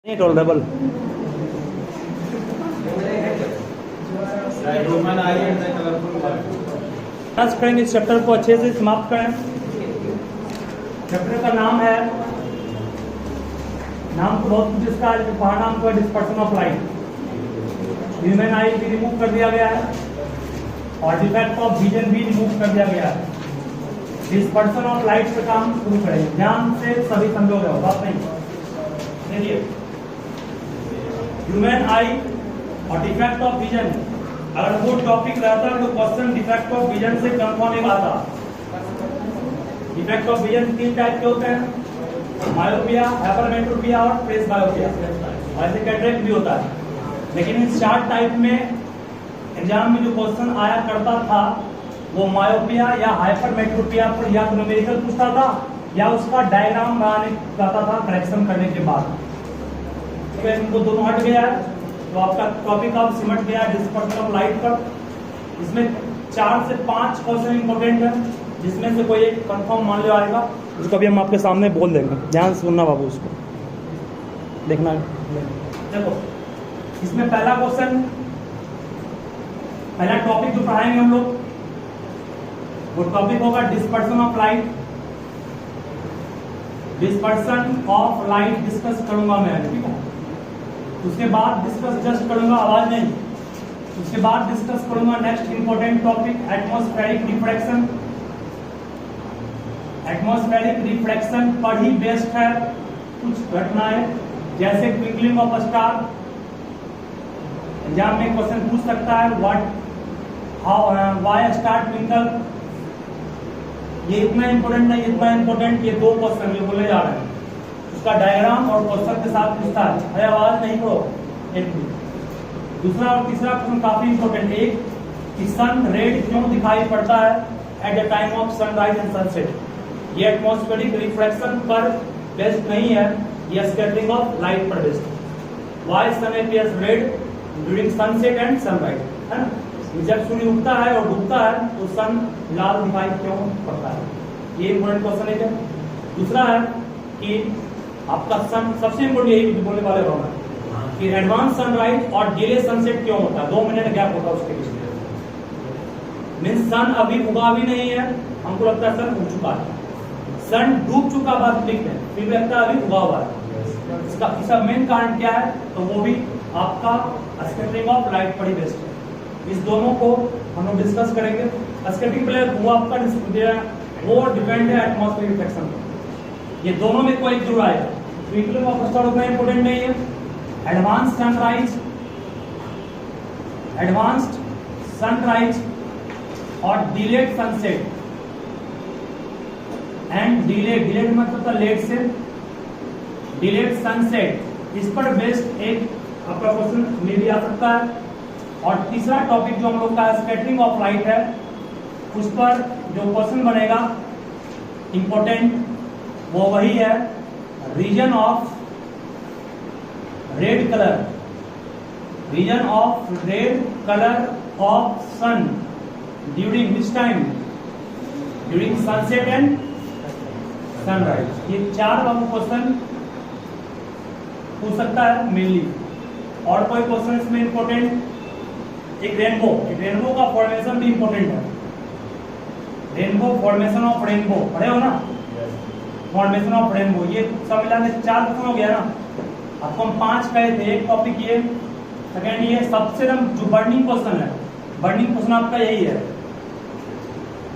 Tolerable करेंगे। इस chapter को अच्छे से समाप्त करें। चैप्टर का नाम है, नाम तो बहुत कुछ इसका है, पढ़ा नाम को डिस्पर्सन ऑफ लाइट। ह्यूमन आई भी रिमूव कर दिया गया है और डिफेक्ट ऑफ विजन भी रिमूव कर दिया गया है। डिस्पर्सन ऑफ लाइट से काम शुरू करेंगे। ध्यान से सभी समझोगे, बात नहीं। देखिए, ह्यूमन आई और डिफेक्ट ऑफ विजन, अगर वो टॉपिक रहता तो क्वेश्चन डिफेक्ट ऑफ विजन से कंफर्म आता। डिफेक्ट ऑफ विजन तीन टाइप के होते हैं, मायोपिया, हाइपरमेट्रोपिया और प्रेस बायोपिया। ऐसे कैटरेक्ट भी होता है, लेकिन इन चार टाइप में एग्जाम में जो क्वेश्चन आया करता था वो मायोपिया या हाइपरमेट्रोपिया पर या तो न्यूमेरिकल पूछता था या उसका डायग्राम बनाने जाता था करेक्शन करने के बाद। इनको दोनों हट गया है तो आपका टॉपिक अब सिमट गया है डिस्पर्सन ऑफ लाइट पर। इसमें 4 से 5 क्वेश्चन इंपॉर्टेंट है, जिसमें से कोई एक कंफर्म मान लो आएगा, उसको भी हम आपके सामने बोल देंगे। ध्यान से सुनना बाबू, उसको देखना है। देखो, इसमें पहला क्वेश्चन, पहला टॉपिक जो पढ़ाएंगे हम लोग वो टॉपिक होगा dispersion of light. Dispersion of light discuss करूंगा मैं, ठीक है। उसके बाद डिस्कस जस्ट करूंगा, आवाज नहीं। उसके बाद डिस्कस करूंगा next important topic atmospheric refraction. Atmospheric refraction पर ही बेस्ड है कुछ घटनाएं, जैसे ट्विंकलिंग ऑफ स्टार। एग्जाम में क्वेश्चन पूछ सकता है व्हाई स्टार ट्विंकल। ये इतना इंपॉर्टेंट नहीं, इतना इंपॉर्टेंट, ये 2 क्वेश्चन जो बोले जा रहे हैं उसका डायग्राम और क्वेश्चन के साथ पूछता है। अरे आवाज नहीं पढ़ो। एक दूसरा और तीसरा क्वेश्चन काफी इंपॉर्टेंट है, एक कि सन रेड क्यों दिखाई पड़ता है at the time of sunrise and sunset. ये एटमॉस्फेरिक रिफ्रैक्शन पर बेस्ड नहीं है, ये स्कैटरिंग ऑफ लाइट पर बेस्ड है। Why sun appears red during sunset and sunrise, है ना। जब सूर्य उगता है और डूबता है तो सन लाल दिखाई क्यों पड़ता है, ये इंपॉर्टेंट क्वेश्चन है। दूसरा है कि आपका सन, सबसे इंपॉर्टेंट यही बोलने वाले होगा कि एडवांस सनराइज और डिले सनसेट क्यों होता है, 2 मिनट गैप होता है उसके बीच में। मीन्स सन अभी उगा भी नहीं है, हमको लगता है सन उग चुका है, सन डूब चुका बात लिख है, फिर भी लगता है अभी उगा हुआ है। इसका मेन कारण क्या है, तो वो भी आपका स्कैटरिंग ऑफ लाइट पर ही बेस्ड है। इस दोनों को हम लोग डिस्कस करेंगे। स्कैटरिंग प्लेयर वो आपका वो डिपेंड है एटमॉस्फेरिक रिफ्लेक्शन पर। ये दोनों में कोई जरूर आएगा। ट्विंकलिंग ऑफ स्टार उतना इंपॉर्टेंट नहीं है। एडवांस्ड सनराइज और डिलेड सनसेट एंड डिलेड मतलब था लेट से, डिलेड सनसेट, इस पर बेस्ड एक आपका क्वेश्चन में भी आ सकता है। और तीसरा टॉपिक जो हम लोग का स्कैटरिंग ऑफ लाइट है, उस पर जो क्वेश्चन बनेगा इंपॉर्टेंट वो वही है reason of red colour, reason of red colour of sun during which time, during sunset and sunrise. ये 4 बाबू क्वेश्चन पूछ सकता है मेनली। और कोई क्वेश्चन इसमें इंपॉर्टेंट, एक रेनबो का फॉर्मेशन भी इंपॉर्टेंट है। रेनबो, फॉर्मेशन ऑफ रेनबो पढ़े हो ना, फॉर्मेशन ऑफ रेनबो, ये सब मिला के 4 क्वेश्चन हो गया ना। आपको हम 5 कहे थे, एक टॉपिक ये, सेकेंड ये, सबसे जो बर्निंग क्वेश्चन है, बर्निंग क्वेश्चन आपका यही है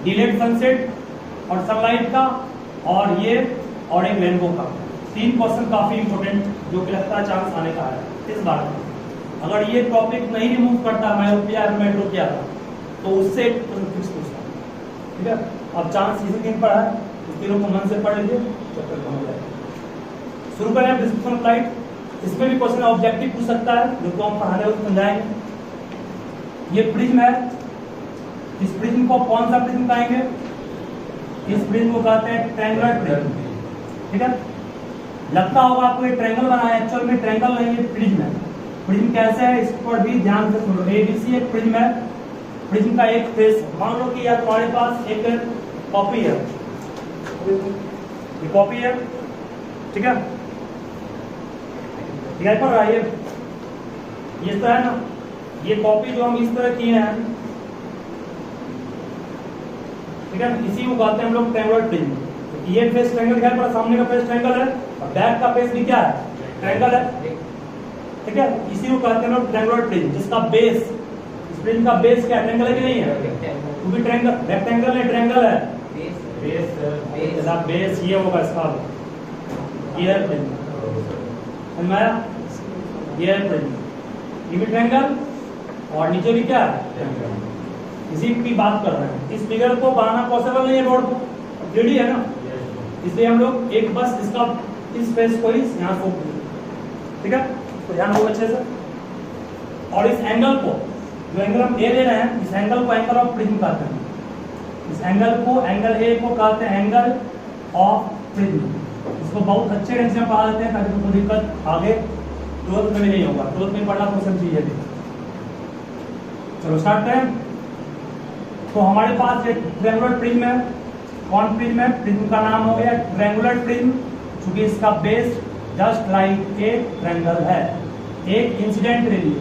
डिलेड सनसेट और सनलाइट का, और ये और एक रेनबो का। 3 क्वेश्चन काफी इंपॉर्टेंट जो कि लगता है चांस आने का है इस बार में। अगर ये टॉपिक नहीं रिमूव करता मायोपिया मेट्रोपिया का, तो उससे फिक्स पूछता, ठीक है। अब चांस इसी दिन पर है, इस तीनों को मन से पढ़ लीजिए, चैप्टर कम हो जाएगा। शुरू करें डिस्कशन ऑफ लाइट। इसमें भी क्वेश्चन ऑब्जेक्टिव पूछ सकता है, जो को हम पढ़ाने को समझाएंगे। ये प्रिज्म है, इस प्रिज्म को कौन सा प्रिज्म कहेंगे, इस प्रिज्म को कहते हैं ट्रायंगुलर प्रिज्म, ठीक है। लगता होगा आपको ये ट्रायंगल बना है, एक्चुअल में ट्रायंगल नहीं है, प्रिज्म है। प्रिज्म कैसे है, इस पर भी ध्यान से सुनो। ABC एक प्रिज्म है, प्रिज्म का एक फेस, मान लो कि या तुम्हारे पास एक कॉपी है, ये कॉपी है, ठीक है। दिखाई पड़ रहा है ये इस तरह ना, ये कॉपी जो हम इस तरह किए हैं, ठीक है, इसी को कहते हैं हम लोग ट्रायंगुलर प्रिज्म। ये फेस ट्रायंगल दिखाई पड़ा, सामने का फेस ट्रायंगल है और बैक का फेस भी क्या है, ट्रायंगल है, ठीक है, इसी को कहते हैं हम लोग ट्रायंगुलर प्रिज्म, जिसका बेस, इस प्रिज्म का बेस क्या ट्रायंगल है कि नहीं है, वो भी ट्रायंगल, रेक्टेंगल नहीं ट्रायंगल है, बेस ये होगा इसका, ये है प्रिज्म, ये है प्रिज्म, ये भी ट्रायंगल और नीचे भी क्या है, इसी की बात कर रहे हैं। इस फिगर को बनाना पॉसिबल नहीं है बोर्ड को, 3D है ना, इसलिए हम लोग एक बस इसका इस फेस को ही यहाँ फोक, ठीक है, तो ध्यान हो अच्छे से। और इस एंगल को, जो एंगल हम ए ले रहे हैं, इस एंगल को एंगल ऑफ प्रिज्म कहते हैं, इस एंगल को, एंगल ए को कहते हैं एंगल ऑफ प्रिज्म। इसको बहुत अच्छे ढंग से पढ़ा देते हैं ताकि तुमको दिक्कत आगे ट्वेल्थ में नहीं होगा, ट्वेल्थ में पढ़ना क्वेश्चन चाहिए थी। चलो स्टार्ट करें। तो हमारे पास एक ट्रायंगुलर प्रिज्म है, कौन प्रिज्म है, प्रिज्म का नाम हो गया ट्रायंगुलर प्रिज्म, क्योंकि इसका base just like a triangle है। एक इंसिडेंट रे लिए,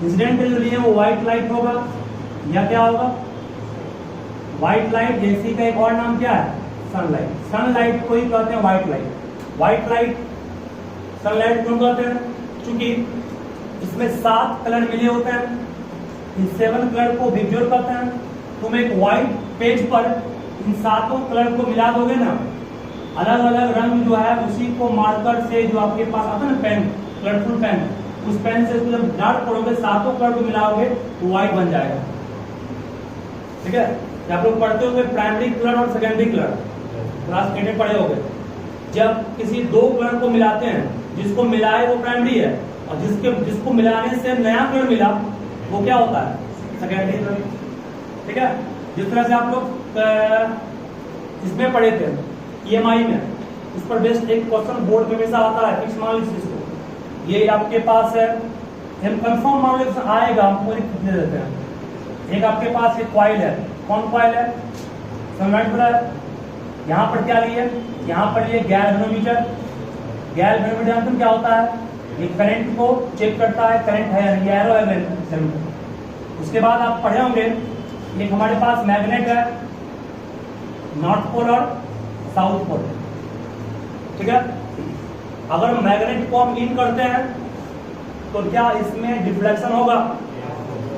इंसिडेंट रे लिए वो व्हाइट लाइट होगा या क्या होगा, व्हाइट लाइट, जैसी का एक और नाम क्या है, सनलाइट। सनलाइट को ही कहते हैं white light. White light sunlight क्यों कहते हैं, क्योंकि इसमें 7 कलर मिले होते हैं, इन 7 कलर को विजुअल करते हैं। तुम एक व्हाइट पेज पर इन 7 कलर को मिला दोगे ना, अलग अलग रंग जो है उसी को मार्कर से, जो आपके पास आता है ना पेन, कलरफुल पेन, उस पेन से जब डार्क करोगे 7 कलर को मिलाओगे तो व्हाइट बन जाएगा, ठीक है। आप लोग पढ़ते होंगे प्राइमरी कलर और सेकेंडरी कलर, क्लास 8 में पढ़े होंगे। जब किसी 2 कलर को मिलाते हैं, जिसको मिलाए वो प्राइमरी है और जिसको मिलाने से नया कलर मिला वो क्या होता है, सेकेंडरी कलर, ठीक है। जिस तरह से आप लोग इसमें पढ़े थे EMI में, इस पर बेस्ड एक क्वेश्चन बोर्ड में हमेशा आता है, फिक्स मान लीजिए इसको, ये आपके पास है, हम कंफर्म मान लीजिए आएगा, हम पूरी दे देते हैं। एक आपके पास एक कॉइल है, कौन कॉइल है, सनलाइट पर है। यहाँ पर क्या लिए, यहाँ पर लिए गैल्वेनोमीटर। गैल्वेनोमीटर जानते हैं क्या होता है, ये करंट को चेक करता है, करंट है या एरो है गैल्वेनोमीटर। उसके बाद आप पढ़े होंगे एक हमारे पास मैग्नेट है, नॉर्थ पोल और साउथ पोल, ठीक है। अगर मैग्नेट को हम इन करते हैं तो क्या इसमें डिफ्लेक्शन होगा,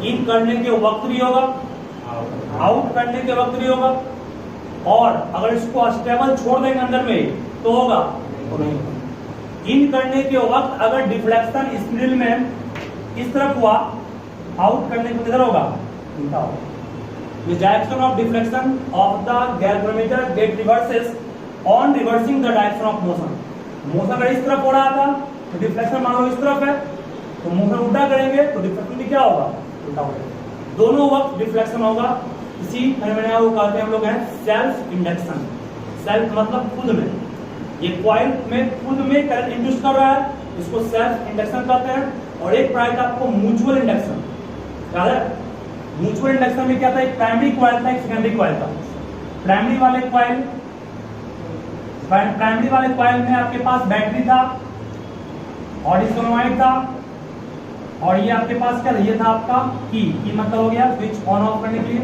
इन करने के वक्त भी होगा, आउट करने के वक्त भी होगा, और अगर इसको स्टेबल छोड़ देंगे अंदर में तो होगा, तो नहीं। इन करने के वक्त अगर डिफ्लेक्शन इस मिडिल में इस तरफ हुआ, आउट करने के किधर होगा, उल्टा होगा। The direction of deflection of the galvanometer get reverses on reversing the direction of motion. Motion अगर इस तरफ हो रहा था तो डिफ्लेक्शन मान लो इस तरफ है, तो मोशन उल्टा करेंगे तो डिफ्लेक्शन भी क्या होगा, उल्टा होगा। दोनों वक्त डिफ्लेक्शन होगा। इसी फेनोमेना को कहते हैं हम लोग हैं सेल्फ इंडक्शन। सेल्फ मतलब खुद में, ये कॉइल में खुद में करंट इंड्यूस कर रहा है, इसको सेल्फ इंडक्शन कहते हैं। और एक प्राइड आपको म्यूचुअल इंडक्शन याद है। म्यूचुअल इंडक्शन में क्या था, एक प्राइमरी कॉइल था, एक सेकेंडरी कॉइल था। प्राइमरी वाले कॉइल में आपके पास बैटरी था और सोलेनॉइड था, और ये आपके पास क्या था, ये था आपका की मतलब हो गया स्विच ऑन ऑफ करने के लिए।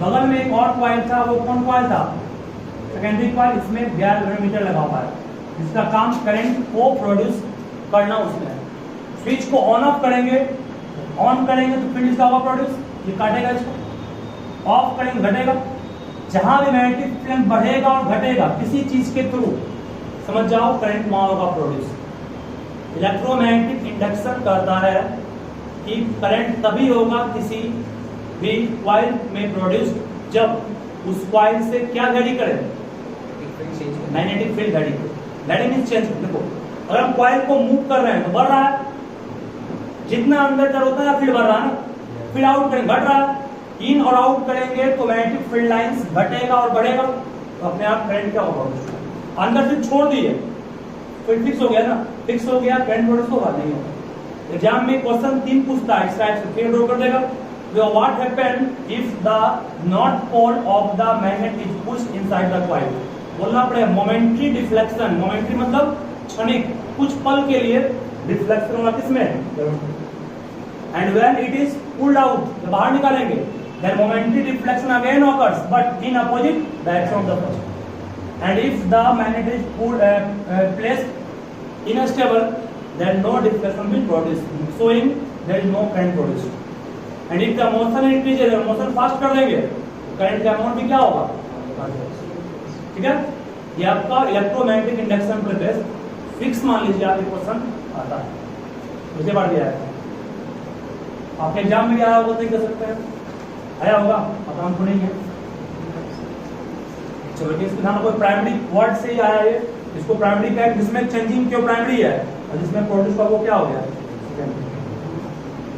बगल में एक और कॉइल था, वो कौन कॉइल था, सेकेंडरी कॉइल। इसमें गैल्वेनोमीटर लगा हुआ है, जिसका काम करंट को प्रोड्यूस करना उसमें है। स्विच को ऑन ऑफ करेंगे, ऑन करेंगे तो फील्ड इसका होगा प्रोड्यूस, ये काटेगा इसको, ऑफ करेंगे घटेगा। जहां भी मैग्नेटिक फील्ड बढ़ेगा और घटेगा किसी चीज के थ्रू, समझ जाओ करंट वहां होगा प्रोड्यूस। इलेक्ट्रोमैग्नेटिक इंडक्शन कहता है कि करंट तभी होगा किसी भी कॉइल में प्रोड्यूस जब उस कॉइल से क्या वैरी करे, मैग्नेटिक फील्ड वैरी करे। Vary means change. देखो अगर हम कॉइल को मूव कर रहे हैं तो बढ़ रहा है, जितना अंदर कर होता है फील्ड बढ़ रहा है ना, फील्ड आउट करेंगे घट रहा है। इन और आउट करेंगे तो मैग्नेटिक फील्ड लाइंस घटेगा और बढ़ेगा, तो अपने आप करंट क्या होगा, अंदर से छोड़ दिए तो फिक्स हो गया ना, फिक्स हो गया, करंट प्रोड्यूस होगा नहीं होगा। एग्जाम में क्वेश्चन 3 पूछता है, इस टाइप से फिर ड्रॉ कर देगा। What happen if the north pole of the magnet is pushed inside the coil. बोलना पड़ेगा मोमेंट्री डिफ्लेक्शन। मोमेंट्री मतलब क्षणिक, कुछ पल के लिए रिफ्लेक्शन होगा किसमें, and when it is pulled out, जब बाहर निकालेंगे, then momentary reflection again occurs but in opposite direction of the first, and if the magnet is placed instable then no deflection will produce, showing there is no current produced. And if the motion increases, motion fast कर देंगे, current का amount भी क्या होगा, ठीक है। ये आपका इलेक्ट्रोमैग्नेटिक इंडक्शन पर बेस फिक्स मान लीजिए, आप क्वेश्चन आता है, मुझे बार दिया है आपके एग्जाम में, क्या होगा तो कर सकते हैं, आया होगा, पता हमको नहीं है। चलो इसके नाम कोई प्राइमरी वर्ड से ही आया है, इसको प्राइमरी का, जिसमें चेंजिंग क्यों प्राइमरी है, जिसमें प्रोड्यूस का वो क्या हो गया,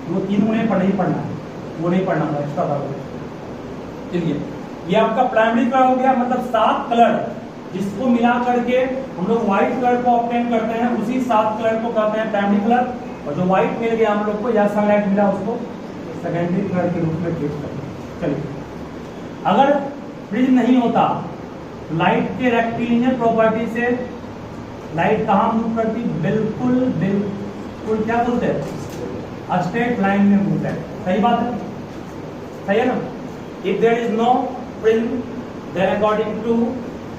वो तीन को नहीं पढ़ना है, वो नहीं पढ़ना था, एक्स्ट्रा था। चलिए ये आपका प्राइमरी कलर हो गया, मतलब 7 कलर जिसको मिला करके हम लोग व्हाइट कलर को ऑब्टेन करते हैं, उसी 7 कलर को कहते हैं प्राइमरी कलर, और जो व्हाइट मिल गया हम लोग को या सनलाइट मिला उसको सेकेंडरी कलर के रूप में ट्रीट करते हैं। चलिए अगर प्रिज्म नहीं होता, लाइट के रेक्टिलिनियर प्रॉपर्टी से लाइट कहाँ मूव करती, बिल्कुल बिल्कुल क्या बोलते हैं, स्ट्रेट लाइन में मूव है, सही बात है, सही है ना। If there is no prism then according to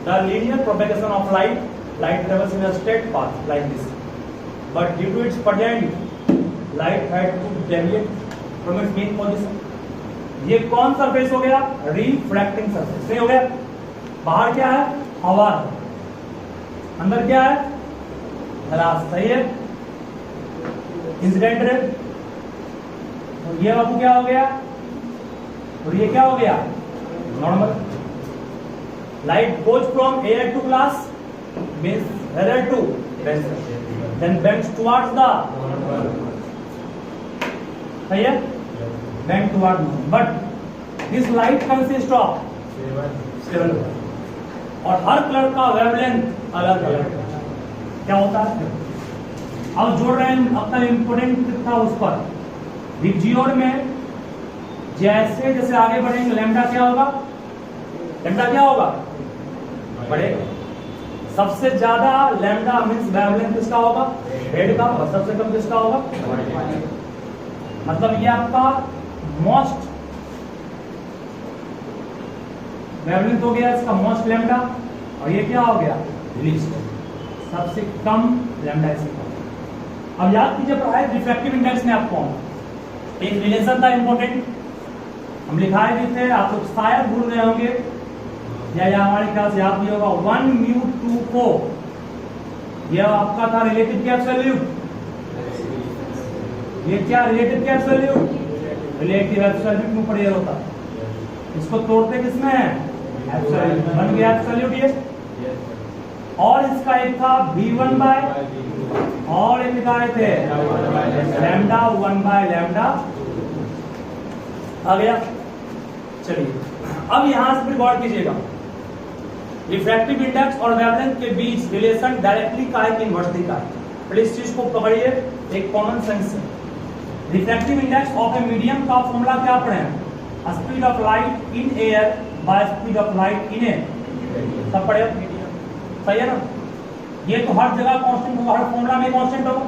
the linear propagation of light, light travels in a straight path like this, but due to its project light had to deviate from its main position. ये कौन surface हो गया, refracting surface, नहीं हो गया। बाहर क्या है, हवा, अंदर क्या है, ग्लास, सही है, इंसिडेंट रे। और ये बाबू क्या हो गया, और ये क्या हो गया, normal. Light goes from air to glass, means air to bend, then bend towards the, सही है, bend toward, but this light consist of 7, और हर कलर का वेवलेंथ अलग अलग क्या होता है। अब जोड़ रहे हैं, अपना इंपोर्टेंट था उस पर, रिजियोन में जैसे जैसे आगे बढ़ेंगे लैम्डा क्या होगा, लैम्डा क्या होगा, बढ़ेगा। सबसे ज्यादा लैम्डा मींस वेवलेंथ किसका होगा, हेड का, और सबसे कम किसका होगा, मतलब ये आपका मोस्ट वेवलेंथ हो गया इसका मोस्ट लैम्डा, और ये क्या हो गया, लीस्ट, सबसे कम लैम्डा इसका। अब याद कीजिए पढ़ाई रिफ्रैक्टिव इंडेक्स में आपको एक रिलेशन था इंपॉर्टेंट, हम लिखाए भी थे, आप लोग शायद भूल गए होंगे या हमारे ख्याल से याद भी होगा, 1μ2 यह आपका था रिलेटिव के एब्सोल्यूट, ये क्या रिलेटिव के एब्सोल्यूट, रिलेटिव एब्सोल्यूट में ऊपर ये होता, इसको तोड़ते किसमें है, एब्सोल्यूट, बन गया एब्सोल्यूट ये। और इसका एक था v1 बाय, और एक निकाले थे लैम्डा 1 बाय लैम्डा, आ गया। चलिए अब यहां से फिर गौर कीजिएगा, रिफ्रैक्टिव इंडेक्स और वेवलेंथ के बीच रिलेशन डायरेक्टली का है कि इनवर्सली का है। फिर इस चीज को पकड़िए एक कॉमन सेंस से। Refractive index of a medium का फॉर्मूला क्या पढ़े हैं, speed of light in air by speed of light in air, सब पढ़े, सही है ना। ये तो हर जगह कांस्टेंट होगा, हर फॉर्मूला में कांस्टेंट होगा।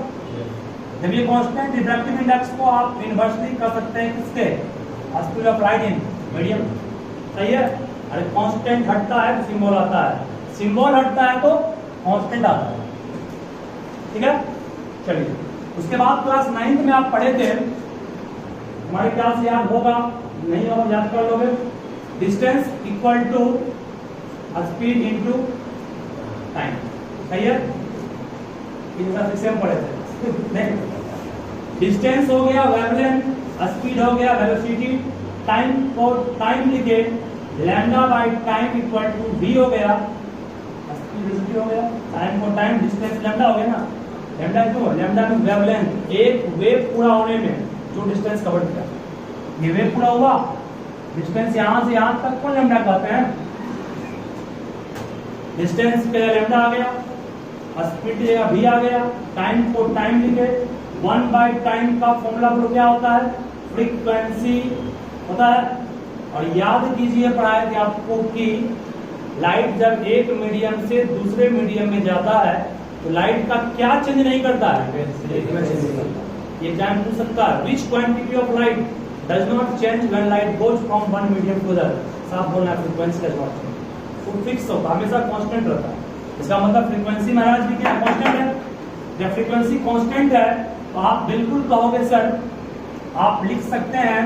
जब ये कांस्टेंट रिफ्रैक्टिव इंडेक्स को आप इनवर्सली कर सकते हैं किसके, speed of light in medium, सही है। अरे कांस्टेंट हटता है तो सिंबल आता है, सिंबल हटता है तो कांस्टेंट आता है, ठीक है। चलिए उसके बाद क्लास 9th में आप पढ़े थे, हमारे क्लास याद होगा, नहीं होगा याद कर लोगे, distance equal to speed into time, सही है, इनका सिस्टम पढ़े थे। डिस्टेंस हो गया वेवलेंथ, स्पीड हो गया वेलोसिटी, टाइम को टाइम लिखे lambda by time equal to v हो गया, स्पीड वेलोसिटी हो गया, टाइम को टाइम, डिस्टेंस लैम्डा हो गया ना, लैम्डा क्यों, लैम्डा में वेवलेंथ, एक वेव पूरा होने में जो डिस्टेंस कवर किया, ये वेव पूरा हुआ, डिस्टेंस यहां से यहां तक को लैम्डा कहते हैं। डिस्टेंस के लिए लैम्डा आ गया, स्पीड के लिए v आ गया, टाइम को टाइम लिखे, 1 बाय टाइम का फॉर्मूला क्या होता है, फ्रीक्वेंसी होता है। और याद कीजिए पढ़ाए थे आपको कि लाइट जब एक मीडियम से दूसरे मीडियम में जाता है तो लाइट का क्या चेंज नहीं करता है? ये एग्जाम पूछ सकता है, which quantity of light does not change when light goes from one medium to other? साफ बोलना, फ्रीक्वेंसी डज नॉट चेंज, वो फिक्स होता, हमेशा कांस्टेंट रहता है। इसका मतलब फ्रीक्वेंसी महाराज भी क्या कांस्टेंट है? जब फ्रीक्वेंसी कांस्टेंट है तो आप बिल्कुल कहोगे सर, आप लिख सकते हैं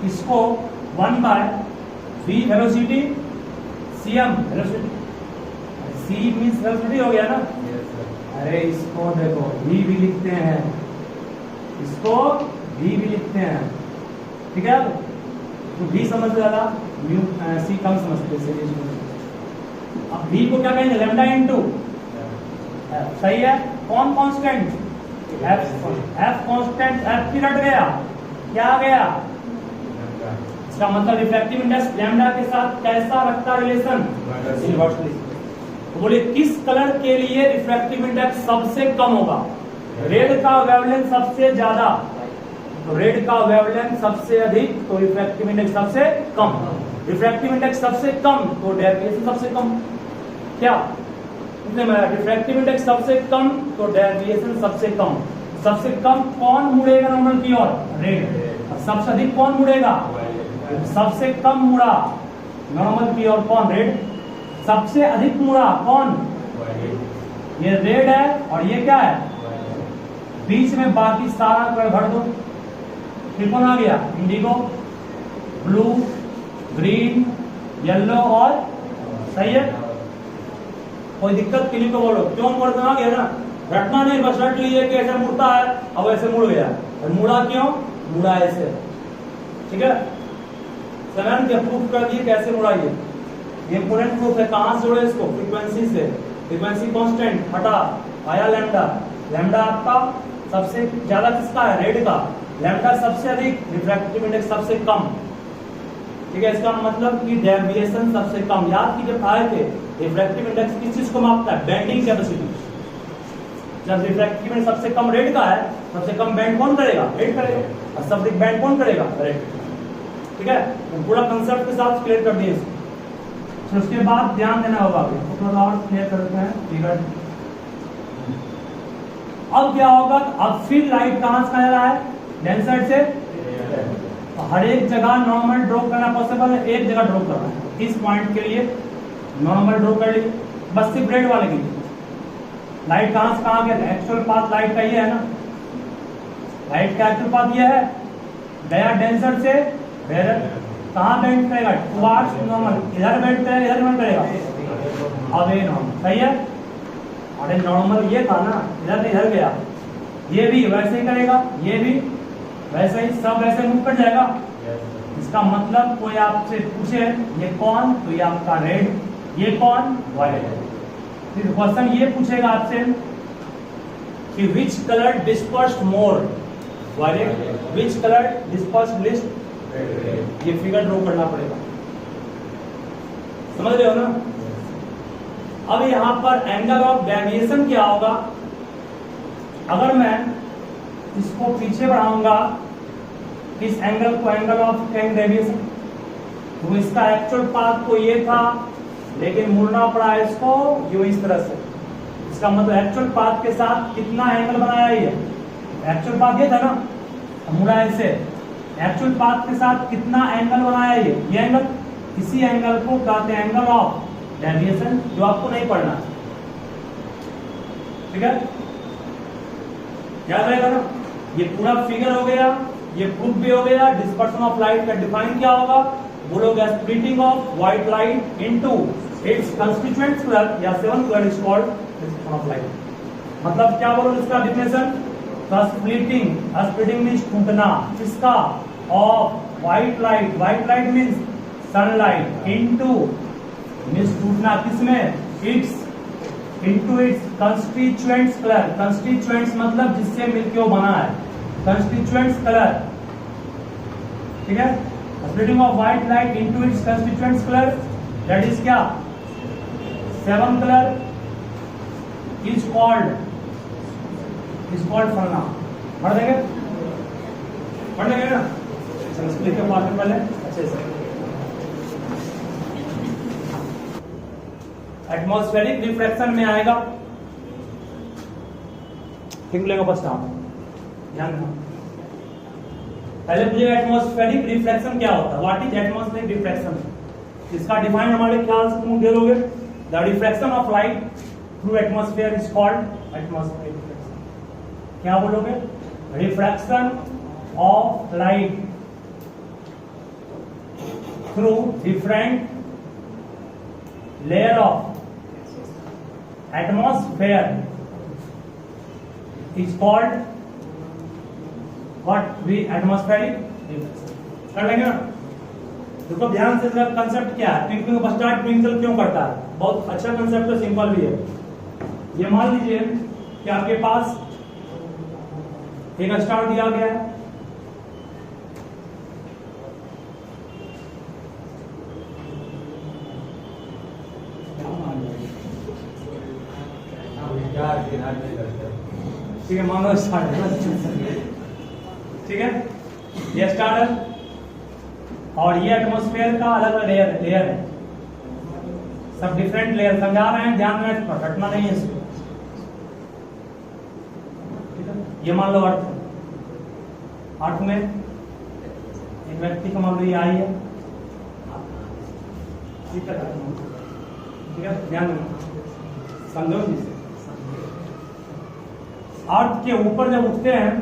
इसको 1/v velocity cm velocity, c means velocity हो गया ना। अरे इसको देखो v भी लिखते हैं, इसको v भी लिखते हैं, ठीक है। तो v समझ ज्यादा, c कम समझते हैं। अब v को क्या कहेंगे? लैम्डा इनटू, सही है। कौन कांस्टेंट? f कांस्टेंट, f की रट गया, क्या आ गया? इसका मतलब रिफ्रैक्टिव इंडेक्स लैम्डा के साथ कैसा रखता रिलेशन? इनवर्सली। तो बोले किस कलर के लिए रिफ्रैक्टिव इंडेक्स सबसे कम होगा? रेड का वेवलेंथ सबसे ज्यादा, तो रेड का वेवलेंथ सबसे अधिक, तो रिफ्रैक्टिव इंडेक्स सबसे कम। रिफ्रैक्टिव इंडेक्स सबसे कम तो डेविएशन सबसे कम। क्या रिफ्रैक्टिव इंडेक्स सबसे कम तो डेविएशन सबसे कम। सबसे कम कौन मुड़ेगा नॉर्मल की ओर? रेड। सबसे अधिक कौन मुड़ेगा? सबसे कम मुड़ा नॉर्मल की ओर कौन? रेड। सबसे अधिक मुड़ा कौन? ये रेड है और ये क्या है? बीच में बाकी सारा कलर भर दो, फिर कौन आ गया? इंडिगो, ब्लू, ग्रीन, येलो और, सही है। कोई दिक्कत किसी को बोलो, क्यों मुड़ना? आ गया ना, रटना नहीं, बस रट लीजिए कि ऐसे मुड़ता है, अब ऐसे मुड़ गया। और मुड़ा क्यों? मुड़ा ऐसे, ठीक है। सेवन के प्रूफ कर दिए कैसे मुड़ा। ये इंपोर्टेंट प्रूफ है। कहां से जोड़े इसको? फ्रीक्वेंसी से। फ्रीक्वेंसी कांस्टेंट हटा, आया लैम्डा। लैम्डा आपका सबसे ज्यादा किसका है? रेड का। लैम्डा सबसे अधिक, रिफ्रैक्टिव इंडेक्स सबसे कम, ठीक है। इसका मतलब कि डेविएशन सबसे कम। याद कीजिए आए थे, रिफ्रैक्टिव इंडेक्स किस चीज को मापता है? Bending capacity. जब रिफ्रैक्टिव इंडेक्स सबसे कम रेड का है, सबसे कम बैंड कौन करेगा? रेड करेगा। और सबसे अधिक बैंड कौन करेगा? रेड, ठीक है। तो पूरा कंसेप्ट के साथ क्लियर कर दिए इसको। तो उसके बाद ध्यान देना होगा, थोड़ा और क्लियर करते हैं फिगर। अब क्या होगा? अब फिर लाइट कहां से आ रहा है? लेंस साइड से। तो हर एक जगह नॉर्मल ड्रॉ करना पॉसिबल है, एक जगह ड्रॉ करना है। इस पॉइंट के लिए नॉर्मल ड्रॉ कर लीजिए, बस सिर्फ रेड वाले के लिए। लाइट कहां से कहां गया? एक्चुअल पाथ लाइट का ये है ना, लाइट का एक्चुअल पाथ ये है, गया डेंसर से कहां बेंड करेगा? Towards normal. इधर बेंड करेगा, इधर बेंड करेगा, अब ये नॉर्मल, सही है। अरे नॉर्मल ये था ना, इधर नहीं इधर गया। ये भी वैसे ही करेगा, ये भी वैसे ही, सब वैसे मूव कर जाएगा। इसका मतलब कोई आपसे पूछे ये कौन, तो ये आपका रेड, ये कौन? वायलेट। फिर क्वेश्चन ये पूछेगा आपसे कि which colour dispersed more? Violet. Which colour dispersed least? ये फिगर ड्रॉ करना पड़ेगा, समझ रहे हो ना। अब यहां पर एंगल ऑफ डेविएशन क्या होगा? अगर मैं इसको पीछे बढ़ाऊंगा, इस एंगल को एंगल ऑफ डेविएशन, तो इसका एक्चुअल पाथ तो ये था, लेकिन मुड़ना पड़ा इसको यूं इस तरह से। इसका मतलब एक्चुअल पाथ के साथ कितना एंगल बनाया ये? एक्चुअल पाथ ये था ना, मुड़ा ऐसे। एक्चुअल पाथ के साथ कितना एंगल बनाया ये एंगल? इसी एंगल को कहते हैं एंगल ऑफ डेविएशन, जो आपको नहीं पढ़ना, ठीक है। याद रहेगा ना। ये पूरा फिगर हो गया, ये प्रूफ भी हो गया। डिस्पर्शन ऑफ लाइट का डिफाइन क्या होगा? बोलोगे splitting of white light into its constituents colour या 7 colour is called dispersion of light. मतलब क्या बोलोगे इसका डिफिनेशन? स्प्लिटिंग, स्प्लिटिंग मींस टूटना, किसका? Of white light. White light means sunlight, into means टूटना किसमें? It's, into its constituents colour. Constituents मतलब जिससे मिलके वो बना है, कंस्टिट्यूएंट्स कलर, ठीक है। Splitting of white light into its constituents colour, that is क्या? 7 कलर इज कॉल्ड फलना। पढ़ देंगे, पढ़ लेंगे ना। चलो इसको लिखे पहले अच्छे से। एटमॉस्फेरिक रिफ्रैक्शन में आएगा थिंक लेगा फर्स्ट आप ध्यान रखना। पहले मुझे एटमॉस्फेरिक रिफ्लेक्शन क्या होता है, व्हाट इज एटमॉस्फेरिक रिफ्लेक्शन, इसका डिफाइन हमारे ख्याल से तुम दे दोगे। The reflection of light through atmosphere is called atmospheric reflection. क्या बोलोगे, reflection of light through different layer of atmosphere is called what, we atmospheric reflection. कर लेंगे ना। देखो ध्यान से इसका कंसेप्ट क्या है, ट्विंकलिंग ऑफ स्टार ट्विंकल क्यों करता है, बहुत अच्छा कंसेप्ट है, सिंपल भी है। ये मान लीजिए कि आपके पास एक स्टार दिया गया है, ठीक है, मान लो स्टार है, ठीक है, ये स्टार है और ये एटमॉस्फेयर का अलग अलग लेयर है, सब डिफरेंट लेयर समझा रहे हैं, ध्यान में रटना नहीं है इसको। ठीक है, ये मान लो अर्थ है, अर्थ में एक व्यक्ति का मान लो ये आई है, ठीक है, ध्यान रखना, समझो जिसे। अर्थ के ऊपर जब उठते हैं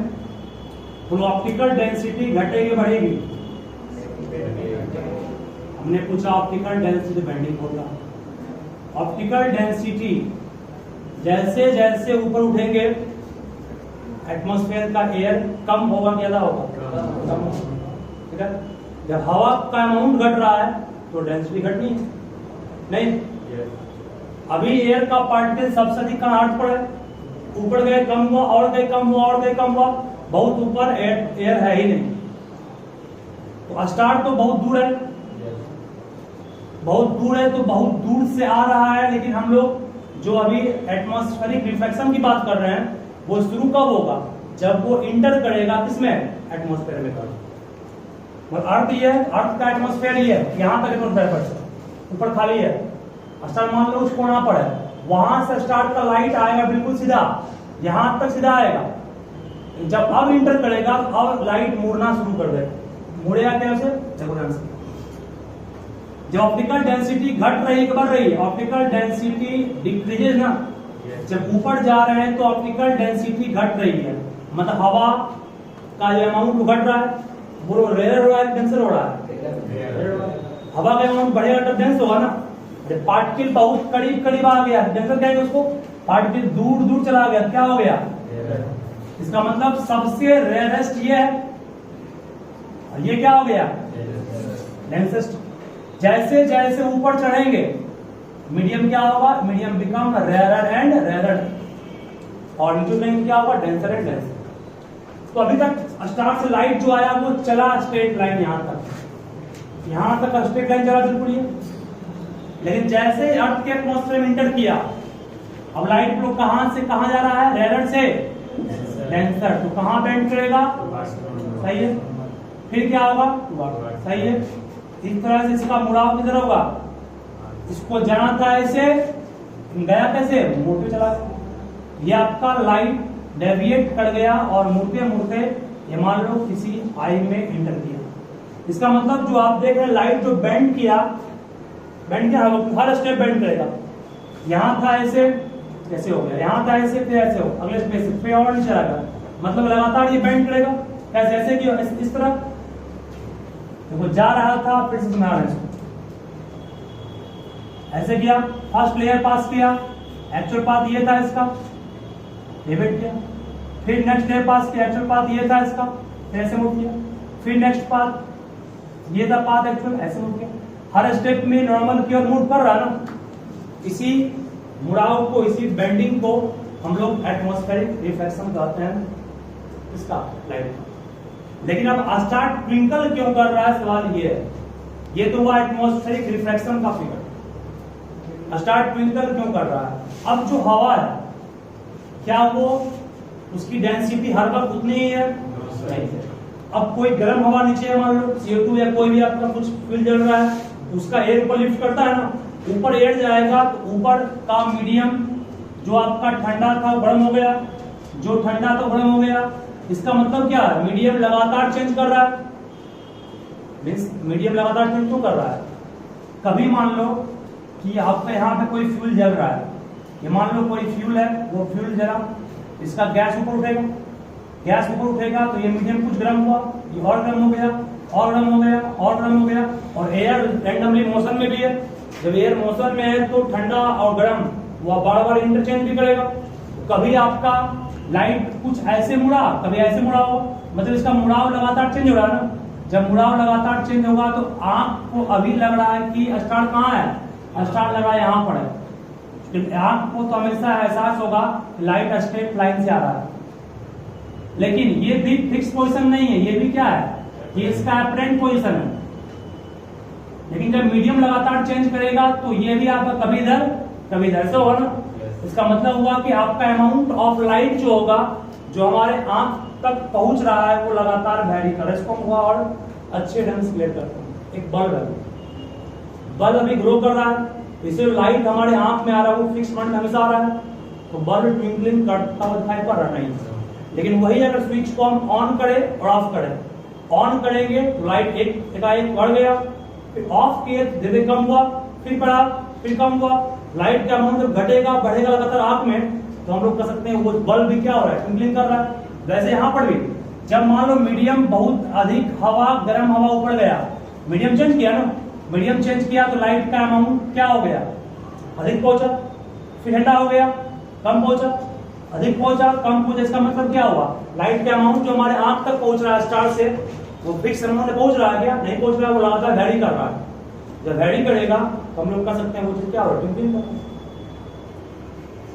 तो ऑप्टिकल डेंसिटी घटेगी बढ़ेगी, हमने पूछा ऑप्टिकल डेंसिटी बेंडिंग होगा। ऑप्टिकल डेंसिटी जैसे जैसे ऊपर उठेंगे एटमॉस्फेयर का एयर कम होगा, ज्यादा होगा, कम होगा, ठीक है। जब हवा का अमाउंट घट रहा है तो डेंसिटी घटनी है नहीं। अभी एयर का पार्टिकल सबसे अधिक कहाँ अर्थ पर है, ऊपर गए कम हुआ, और गए कम हुआ, और गए कम हुआ, बहुत ऊपर एयर है ही नहीं। तो स्टार तो बहुत दूर है, बहुत दूर है, तो बहुत दूर से आ रहा है, लेकिन हम लोग जो अभी एटमॉस्फेरिक रिफ्लेक्शन की बात कर रहे हैं वो शुरू कब होगा, जब वो इंटर करेगा किसमें, एटमॉस्फेयर में कर। और अर्थ ये है, अर्थ का एटमॉस्फेयर ये है, यहां तक एटमॉस्फेयर ऊपर खाली है, स्टार मान लो उस कोना पर है, वहां से स्टार का लाइट आएगा बिल्कुल सीधा, यहां तक सीधा आएगा। जब अब इंटर करेगा अब लाइट मुड़ना शुरू कर देगा, मुड़ेगा कैसे, देखो जब ऑप्टिकल डेंसिटी घट रही है, बढ़ रही है, ऑप्टिकल डेंसिटी डिक्रीजेज ना, जब ऊपर जा रहे हैं तो ऑप्टिकल डेंसिटी घट रही है, मतलब हवा का जो अमाउंट घट रहा है वो रेयर हो रहा है, डेंसर हो रहा है। हवा का अमाउंट बढ़ेगा तब डेंस होगा ना, पार्टिकल बहुत करीब करीब आ गया, डेंसर कहेंगे उसको, पार्टिकल दूर दूर चला गया, क्या हो गया, इसका मतलब सबसे रेयरेस्ट ये है, ये क्या हो गया, डेंसेस्ट। जैसे जैसे ऊपर चढ़ेंगे मीडियम क्या होगा, medium become rarer and rarer, और नीचे क्या होगा, डेंसर एंड डेंसर। तो अभी तक स्टार से लाइट जो आया वो चला स्ट्रेट लाइन यहां तक स्ट्रेट लाइन चला बिल्कुल ये, लेकिन जैसे अर्थ के एटमॉस्फेयर में इंटर किया अब लाइट फ्लो कहां से कहां जा रहा है, रेयरर से डेंसर, तो कहां बेंड करेगा, सही है, फिर क्या होगा, सही है, इस तरह से इसका मुड़ाव किधर होगा, इसको जाना था ऐसे, गया कैसे, मुड़ते चला गया, ये आपका लाइट डेविएट कर गया और मुड़ते मुड़ते ये मान लो किसी आई में इंटर किया। इसका मतलब जो आप देख रहे हैं लाइट जो बेंड किया हर स्टेप बेंड करेगा, यहां था ऐसे कैसे हो गया, यहां था ऐसे फिर ऐसे हो, अगले स्पेस पे और नहीं चला गया, मतलब लगातार ये बेंड करेगा, कैसे ऐसे किया, इस तरह देखो जा रहा था, फिर से सुना रहे ऐसे किया, फर्स्ट लेयर पास किया, एक्चुअल पाथ ये था इसका, डेविएट किया, फिर नेक्स्ट लेयर पास किया, एक्चुअल पाथ ये था इसका, फिर ऐसे मूव किया, फिर नेक्स्ट पाथ ये था पाथ एक्चुअल, ऐसे मूव किया, हर स्टेप में नॉर्मल की ओर मूव कर रहा ना, इसी मुड़ाव को, इसी बेंडिंग को हम लोग एटमॉस्फेरिक रिफ्लेक्शन कहते हैं इसका लाइट। लेकिन अब स्टार ट्विंकल क्यों कर रहा है, सवाल ये है, ये तो हुआ एटमॉस्फेरिक रिफ्लेक्शन का फिगर, स्टार ट्विंकल क्यों कर रहा है। अब जो हवा है क्या वो उसकी डेंसिटी हर वक्त उतनी ही है, नहीं है। अब कोई गर्म हवा नीचे है, मान लो CO2 या कोई भी आपका कुछ फ्यूल जल रहा है, उसका एयर ऊपर लिफ्ट करता है ना, ऊपर एयर जाएगा तो ऊपर का मीडियम जो आपका ठंडा था गर्म हो गया, जो ठंडा तो गर्म हो गया। इसका मतलब क्या है, मीडियम लगातार चेंज कर रहा है। मीन्स मीडियम लगातार चेंज क्यों कर रहा है? कभी मान लो कि आपके यहाँ पे कोई फ्यूल जल रहा है, ये मान लो कोई फ्यूल है, वो फ्यूल जला, इसका गैस ऊपर उठेगा, गैस ऊपर उठेगा तो ये मीडियम कुछ गर्म हुआ, ये और गर्म हो गया, और गर्म हो गया, और गर्म हो गया। और एयर रैंडमली मोशन में भी है, जब एयर मोशन में है तो ठंडा और गर्म वो बार बार इंटरचेंज भी करेगा। कभी आपका लाइट कुछ ऐसे मुड़ा, कभी ऐसे मुड़ा हो, मतलब इसका मुड़ाव लगातार चेंज हो रहा है ना। जब मुड़ाव लगातार चेंज होगा तो आंख को अभी लग रहा है कि स्टार कहाँ है, स्टार लग रहा है यहाँ पर है। आंख को तो हमेशा एहसास होगा लाइट स्ट्रेट लाइन से आ रहा है, लेकिन ये भी फिक्स पोजीशन नहीं है, ये भी क्या है, ये इसका अपरेंट पोजीशन है। लेकिन जब मीडियम लगातार चेंज करेगा तो ये भी आपका कभी इधर कभी इधर से होगा ना। इसका मतलब हुआ कि आपका अमाउंट ऑफ लाइट जो होगा, जो हमारे आंख तक पहुंच रहा है, वो लगातार वैरी कर। इसको हुआ और अच्छे ढंग से क्लियर करते हैं। एक बल्ब है, बल्ब अभी ग्रो कर रहा है, इसे लाइट हमारे आंख में आ रहा है, वो फिक्स पॉइंट हमेशा आ रहा है, तो बल्ब ट्विंकलिंग करता हुआ दिखाई पड़ रहा नहीं। लेकिन वही अगर स्विच को हम ऑन करें और ऑफ करें, ऑन करेंगे तो लाइट एकाएक बढ़ गया, फिर ऑफ किए धीरे कम हुआ, फिर बढ़ा, फिर कम हुआ। लाइट का अमाउंट जब घटेगा बढ़ेगा लगातार आंख में, तो हम लोग कह सकते हैं वो बल्ब भी क्या हो रहा है, ट्विंकलिंग कर रहा है। वैसे यहाँ पर भी जब मान लो मीडियम बहुत अधिक हवा, गर्म हवा ऊपर गया, मीडियम चेंज किया ना, मीडियम चेंज किया तो लाइट का अमाउंट क्या हो गया, अधिक पहुंचा, फिर ठंडा हो गया, कम पहुंचा, अधिक पहुंचा, कम पहुंचा। इसका मतलब क्या हुआ, लाइट का अमाउंट जो हमारे आंख तक पहुंच रहा है स्टार से, वो फिक्स अमाउंट पहुंच रहा है क्या, नहीं पहुंच रहा है, वो लगातार वैरी कर रहा है। जब वैरी करेगा तो हम लोग कह सकते हैं वो चीज क्या हो रहा है,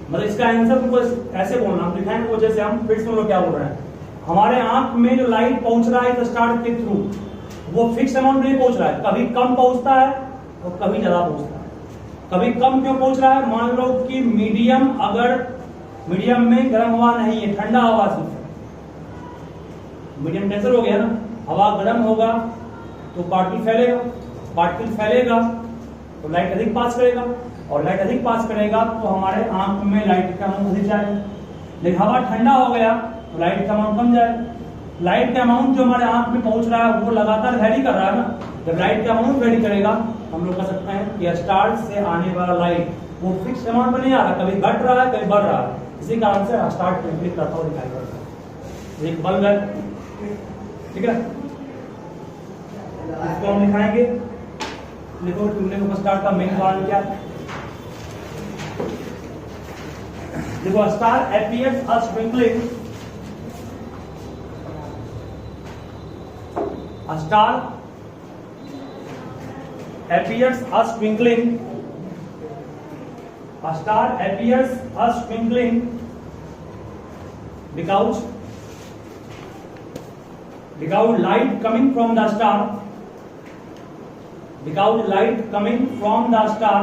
मतलब इसका आंसर तुमको ऐसे बोलना, हम दिखाएंगे वो जैसे हम फिर से हम लोग क्या बोल रहे हैं, हमारे आंख में जो लाइट पहुंच रहा है स्टार के थ्रू, वो फिक्स अमाउंट नहीं पहुंच रहा है, कभी कम पहुंचता है और कभी ज्यादा पहुंचता है। कभी कम क्यों पहुंच रहा है, मान लो कि मीडियम, अगर मीडियम में गर्म हवा नहीं है, ठंडा हवा सिर्फ, मीडियम टेंसर हो गया ना, हवा गर्म होगा तो पार्टिकल फैलेगा, पार्टिकल फैलेगा तो लाइट अधिक पास करेगा, और लाइट अधिक पास करेगा तो हमारे आंख में लाइट का अमाउंट अधिक जाएगा। लेकिन हवा ठंडा हो गया तो लाइट का अमाउंट कम जाएगा। लाइट का अमाउंट जो हमारे आंख में पहुंच रहा है वो लगातार वैरी कर रहा है ना। जब लाइट का अमाउंट वैरी करेगा हम लोग कह सकते हैं कि स्टार से आने वाला लाइट वो फिक्स अमाउंट में नहीं आ रहा, कभी घट रहा है, कभी बढ़ रहा है। इसी कारण से स्टार ट्विंकलिंग करता हुआ दिखाई पड़ता है। एक बल्ब है, ठीक है, इसको हम दिखाएंगे। देखो ट्विंकलिंग ऑफ स्टार का मेन कारण क्या है। देखो, star appears as twinkling, a star appears as twinkling, a star appears as twinkling because light coming from the star, because light coming from the star,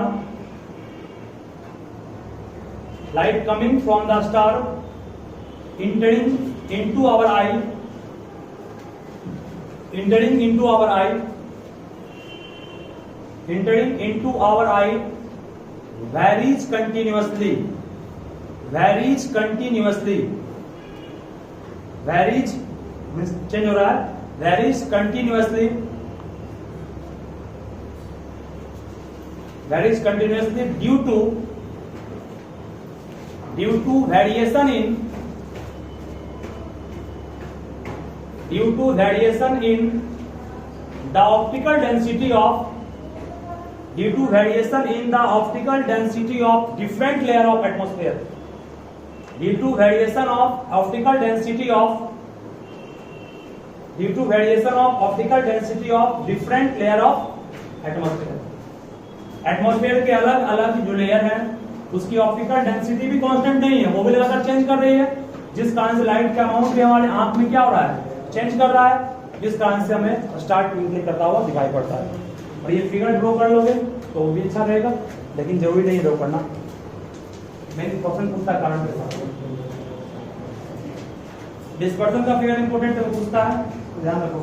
light coming from the star entering into our eye, entering into our eye, entering into our eye varies continuously, varies continuously, varies means change हो रहा है, varies continuously, varies continuously due to variation in, due to variation in the optical density of, due to variation in the optical density of different layer of atmosphere, due to variation of optical density of, due to variation of optical density of different layer of atmosphere. Atmosphere के अलग अलग जो layer है उसकी optical density भी constant नहीं है, वो भी लगातार चेंज कर रही है, जिस कारण से लाइट का अमाउंट भी हमारे आंख में क्या हो रहा है, चेंज कर रहा है, जिस कारण से हमें स्टार ट्विंकलिंग करता हुआ दिखाई पड़ता है। और ये फिगर ड्रॉ कर लोगे तो वो भी अच्छा रहेगा, लेकिन जरूरी नहीं ड्रॉ करना, मेन क्वेश्चन पूछता है कारण के साथ। डिस्पर्सन का फिगर इंपॉर्टेंट है, पूछता है, ध्यान रखो।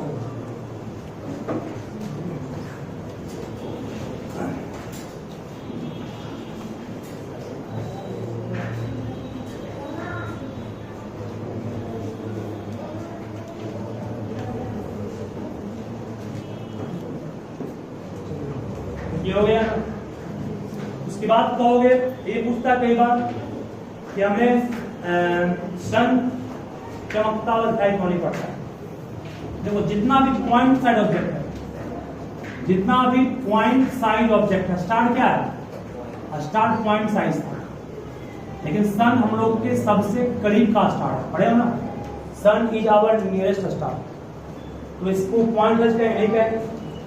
ये हो गया। उसके बाद कहोगे, ये पूछता है कई बार कि हमें सन चमकता हुआ दिखाई क्यों नहीं पड़ता है। देखो जितना भी पॉइंट साइड ऑब्जेक्ट है, जितना भी पॉइंट साइड ऑब्जेक्ट है, स्टार क्या है, स्टार पॉइंट साइज था, लेकिन सन हम लोग के सबसे करीब का स्टार है, पढ़े हो ना, सन इज आवर नियरेस्ट स्टार। तो इसको पॉइंट एक है,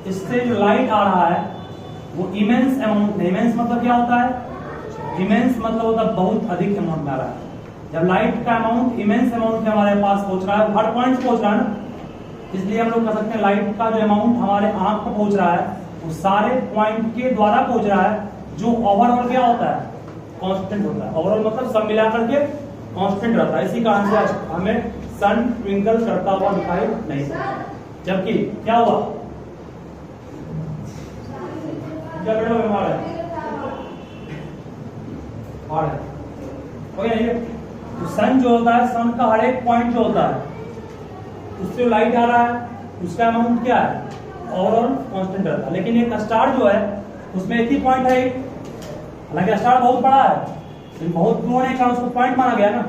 इससे जो लाइट आ रहा है वो इमेंस अमाउंट है। इमेंस मतलब क्या होता है, इमेंस मतलब होता है बहुत अधिक अमाउंट में आ रहा है। जब लाइट का अमाउंट इमेंस अमाउंट में हमारे पास पहुंच रहा है, हर पॉइंट पहुंच रहा है ना, इसलिए हम लोग कह सकते हैं लाइट का जो अमाउंट हमारे आंख पर पहुंच रहा है वो सारे पॉइंट के द्वारा पहुंच रहा है, जो ओवरऑल क्या होता है, कांस्टेंट होता है। ओवरऑल मतलब सब मिलाकर के कांस्टेंट रहता है। इसी कारण से हमें सन ट्विंकल करता हुआ दिखाई नहीं देता। जबकि क्या हुआ, क्या बेटा बीमार है, तो सन जो होता है, सन का हर एक पॉइंट जो होता है उससे लाइट आ रहा है, उसका अमाउंट क्या है, ओवरऑल कांस्टेंट रहता है। लेकिन एक स्टार जो है उसमें एक ही पॉइंट है, हालांकि स्टार बहुत बड़ा है लेकिन बहुत दूर होने के कारण उसको पॉइंट माना गया ना,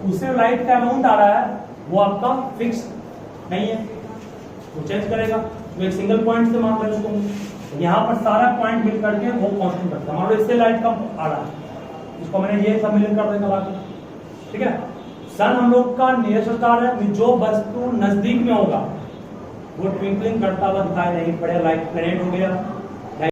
उससे लाइट का अमाउंट आ रहा है वो आपका फिक्स नहीं है, वो चेंज करेगा। तो एक सिंगल पॉइंट से मान लें उसको, यहाँ पर सारा पॉइंट मिल करके वो कांस्टेंट करता है। मान लो इससे लाइट कम आ रहा है, इसको मैंने ये सब मिलन कर देगा बाकी, ठीक है। सन हम लोग का नियरेस्ट स्टार है, जो वस्तु नजदीक में होगा वो ट्विंकलिंग करता हुआ दिखाई नहीं पड़ेगा। लाइक प्लेनेट हो गया,